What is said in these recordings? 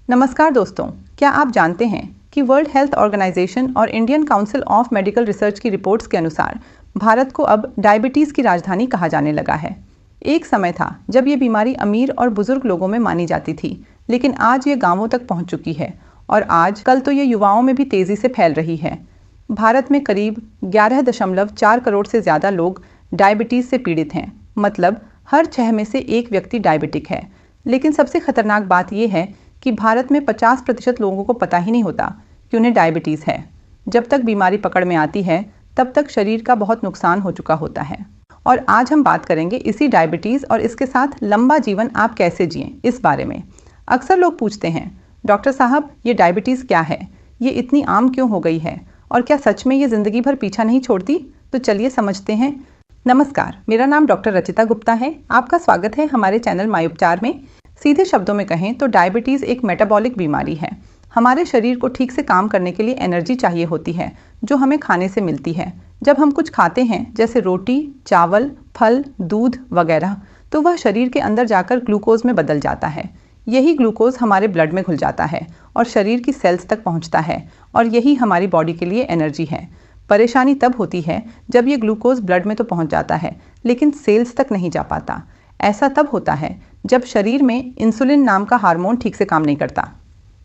नमस्कार दोस्तों, क्या आप जानते हैं कि वर्ल्ड हेल्थ ऑर्गेनाइजेशन और Indian council of medical research की रिपोर्ट्स के अनुसार भारत को अब डायबिटीज़ की राजधानी कहा जाने लगा है। एक समय था जब ये बीमारी अमीर और बुजुर्ग लोगों में मानी जाती थी, लेकिन आज ये गांवों तक पहुंच चुकी है और आज कल तो ये युवाओं में भी तेज़ी से फैल रही है। भारत में करीब 11.4 करोड़ से ज़्यादा लोग डायबिटीज़ से पीड़ित हैं, मतलब हर 6 में से एक व्यक्ति डायबिटिक है। लेकिन सबसे खतरनाक बात यह है कि भारत में 50% लोगों को पता ही नहीं होता कि उन्हें डायबिटीज़ है। जब तक बीमारी पकड़ में आती है तब तक शरीर का बहुत नुकसान हो चुका होता है। और आज हम बात करेंगे इसी डायबिटीज़ और इसके साथ लंबा जीवन आप कैसे जिएं इस बारे में। अक्सर लोग पूछते हैं, डॉक्टर साहब ये डायबिटीज़ क्या है, ये इतनी आम क्यों हो गई है और क्या सच में ये ज़िंदगी भर पीछा नहीं छोड़ती? तो चलिए समझते हैं। नमस्कार, मेरा नाम डॉक्टर रचिता गुप्ता है। आपका स्वागत है हमारे चैनल माय उपचार में। सीधे शब्दों में कहें तो डायबिटीज़ एक मेटाबॉलिक बीमारी है। हमारे शरीर को ठीक से काम करने के लिए एनर्जी चाहिए होती है जो हमें खाने से मिलती है। जब हम कुछ खाते हैं जैसे रोटी, चावल, फल, दूध वगैरह, तो वह शरीर के अंदर जाकर ग्लूकोज में बदल जाता है। यही ग्लूकोज हमारे ब्लड में घुल जाता है और शरीर की सेल्स तक पहुंचता है और यही हमारी बॉडी के लिए एनर्जी है। परेशानी तब होती है जब ये ग्लूकोज ब्लड में तो पहुंच जाता है लेकिन सेल्स तक नहीं जा पाता। ऐसा तब होता है जब शरीर में इंसुलिन नाम का हार्मोन ठीक से काम नहीं करता,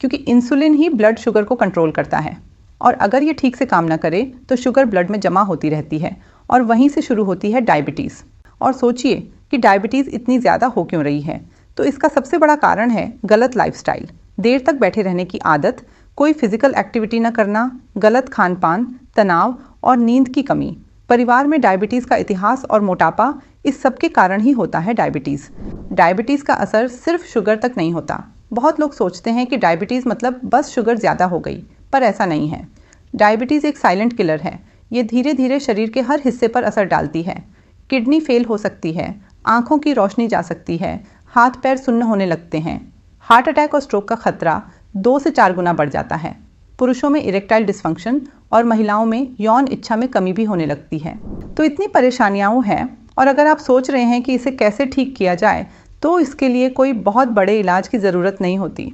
क्योंकि इंसुलिन ही ब्लड शुगर को कंट्रोल करता है और अगर ये ठीक से काम ना करे तो शुगर ब्लड में जमा होती रहती है और वहीं से शुरू होती है डायबिटीज़। और सोचिए कि डायबिटीज़ इतनी ज़्यादा हो क्यों रही है। तो इसका सबसे बड़ा कारण है गलत लाइफस्टाइल, देर तक बैठे रहने की आदत, कोई फिजिकल एक्टिविटी न करना, गलत खान पान, तनाव और नींद की कमी। परिवार में डायबिटीज़ का इतिहास और मोटापा, इस सब के कारण ही होता है डायबिटीज़। डायबिटीज़ का असर सिर्फ शुगर तक नहीं होता। बहुत लोग सोचते हैं कि डायबिटीज़ मतलब बस शुगर ज़्यादा हो गई, पर ऐसा नहीं है। डायबिटीज़ एक साइलेंट किलर है। ये धीरे धीरे शरीर के हर हिस्से पर असर डालती है। किडनी फेल हो सकती है, आँखों की रोशनी जा सकती है, हाथ पैर सुन्न होने लगते हैं। हार्ट अटैक और स्ट्रोक का खतरा 2 से 4 गुना बढ़ जाता है। पुरुषों में इरेक्टाइल डिस्फंक्शन और महिलाओं में यौन इच्छा में कमी भी होने लगती है। तो इतनी परेशानियां हैं और अगर आप सोच रहे हैं कि इसे कैसे ठीक किया जाए तो इसके लिए कोई बहुत बड़े इलाज की ज़रूरत नहीं होती।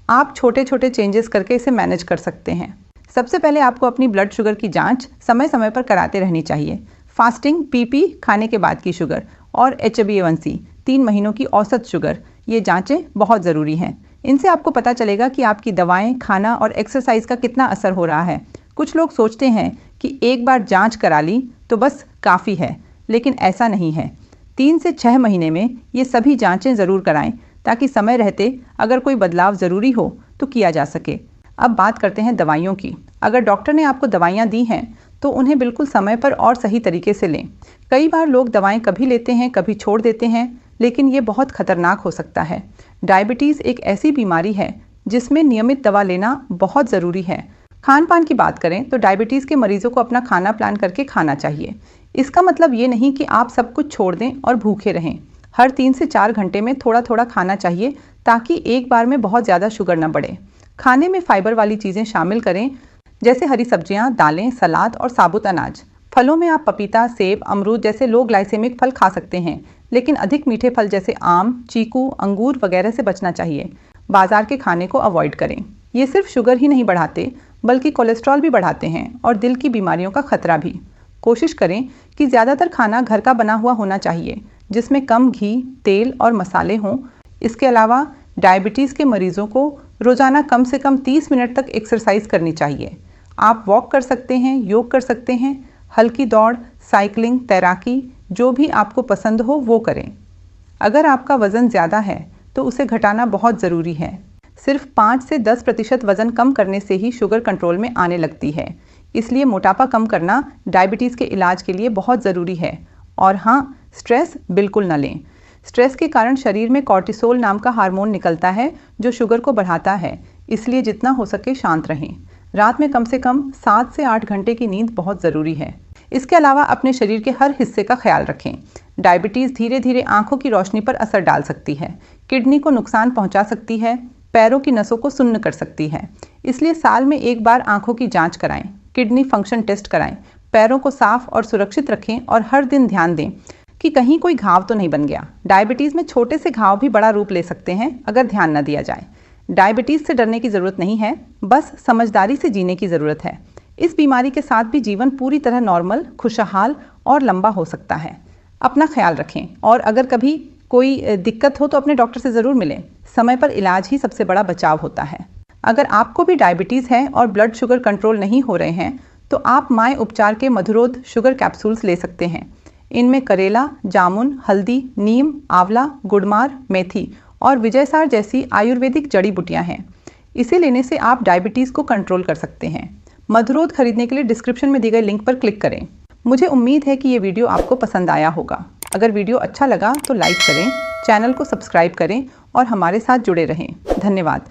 आप छोटे छोटे चेंजेस करके इसे मैनेज कर सकते हैं। सबसे पहले आपको अपनी ब्लड शुगर की जांच समय समय पर कराते रहनी चाहिए। फास्टिंग, पीपी, खाने के बाद की शुगर और HbA1c 3 महीनों की औसत शुगर, ये जांचें बहुत ज़रूरी हैं। इनसे आपको पता चलेगा कि आपकी दवाएं, खाना और एक्सरसाइज का कितना असर हो रहा है। कुछ लोग सोचते हैं कि एक बार जांच करा ली तो बस काफ़ी है, लेकिन ऐसा नहीं है। 3 से 6 महीने में ये सभी जांचें ज़रूर कराएं ताकि समय रहते अगर कोई बदलाव ज़रूरी हो तो किया जा सके। अब बात करते हैं दवाइयों की। अगर डॉक्टर ने आपको दवाइयाँ दी हैं तो उन्हें बिल्कुल समय पर और सही तरीके से लें। कई बार लोग दवाएँ कभी लेते हैं कभी छोड़ देते हैं, लेकिन ये बहुत खतरनाक हो सकता है। डायबिटीज़ एक ऐसी बीमारी है जिसमें नियमित दवा लेना बहुत ज़रूरी है। खान पान की बात करें तो डायबिटीज़ के मरीजों को अपना खाना प्लान करके खाना चाहिए। इसका मतलब ये नहीं कि आप सब कुछ छोड़ दें और भूखे रहें। हर 3 से 4 घंटे में थोड़ा थोड़ा खाना चाहिए ताकि एक बार में बहुत ज़्यादा शुगर न बढ़े। खाने में फाइबर वाली चीज़ें शामिल करें, जैसे हरी सब्जियाँ, दालें, सलाद और साबुत अनाज। फलों में आप पपीता, सेब, अमरूद जैसे लो ग्लाइसेमिक फल खा सकते हैं, लेकिन अधिक मीठे फल जैसे आम, चीकू, अंगूर वगैरह से बचना चाहिए। बाजार के खाने को अवॉइड करें। ये सिर्फ शुगर ही नहीं बढ़ाते बल्कि कोलेस्ट्रॉल भी बढ़ाते हैं और दिल की बीमारियों का खतरा भी। कोशिश करें कि ज़्यादातर खाना घर का बना हुआ होना चाहिए, जिसमें कम घी, तेल और मसाले हों। इसके अलावा डायबिटीज़ के मरीजों को रोज़ाना कम से कम 30 मिनट तक एक्सरसाइज करनी चाहिए। आप वॉक कर सकते हैं, योग कर सकते हैं, हल्की दौड़, साइकिलिंग, तैराकी, जो भी आपको पसंद हो वो करें। अगर आपका वज़न ज़्यादा है तो उसे घटाना बहुत ज़रूरी है। सिर्फ 5 से 10% वज़न कम करने से ही शुगर कंट्रोल में आने लगती है। इसलिए मोटापा कम करना डायबिटीज़ के इलाज के लिए बहुत ज़रूरी है। और हाँ, स्ट्रेस बिल्कुल न लें। स्ट्रेस के कारण शरीर में कॉर्टिसोल नाम का हार्मोन निकलता है जो शुगर को बढ़ाता है। इसलिए जितना हो सके शांत रहें। रात में कम से कम 7 से 8 घंटे की नींद बहुत ज़रूरी है। इसके अलावा अपने शरीर के हर हिस्से का ख्याल रखें। डायबिटीज़ धीरे धीरे आंखों की रोशनी पर असर डाल सकती है, किडनी को नुकसान पहुंचा सकती है, पैरों की नसों को सुन्न कर सकती है। इसलिए साल में एक बार आंखों की जांच कराएं, किडनी फंक्शन टेस्ट कराएं, पैरों को साफ और सुरक्षित रखें और हर दिन ध्यान दें कि कहीं कोई घाव तो नहीं बन गया। डायबिटीज़ में छोटे से घाव भी बड़ा रूप ले सकते हैं अगर ध्यान न दिया जाए। डायबिटीज़ से डरने की ज़रूरत नहीं है, बस समझदारी से जीने की ज़रूरत है। इस बीमारी के साथ भी जीवन पूरी तरह नॉर्मल, खुशहाल और लंबा हो सकता है। अपना ख्याल रखें और अगर कभी कोई दिक्कत हो तो अपने डॉक्टर से ज़रूर मिलें। समय पर इलाज ही सबसे बड़ा बचाव होता है। अगर आपको भी डायबिटीज़ है और ब्लड शुगर कंट्रोल नहीं हो रहे हैं तो आप माय उपचार के मधुरोध शुगर कैप्सूल्स ले सकते हैं। इनमें करेला, जामुन, हल्दी, नीम, आंवला, गुड़मार, मेथी और विजयसार जैसी आयुर्वेदिक जड़ी बूटियां हैं। इसे लेने से आप डायबिटीज़ को कंट्रोल कर सकते हैं। मधुरोध खरीदने के लिए डिस्क्रिप्शन में दी गई लिंक पर क्लिक करें। मुझे उम्मीद है कि ये वीडियो आपको पसंद आया होगा। अगर वीडियो अच्छा लगा तो लाइक करें, चैनल को सब्सक्राइब करें और हमारे साथ जुड़े रहें। धन्यवाद।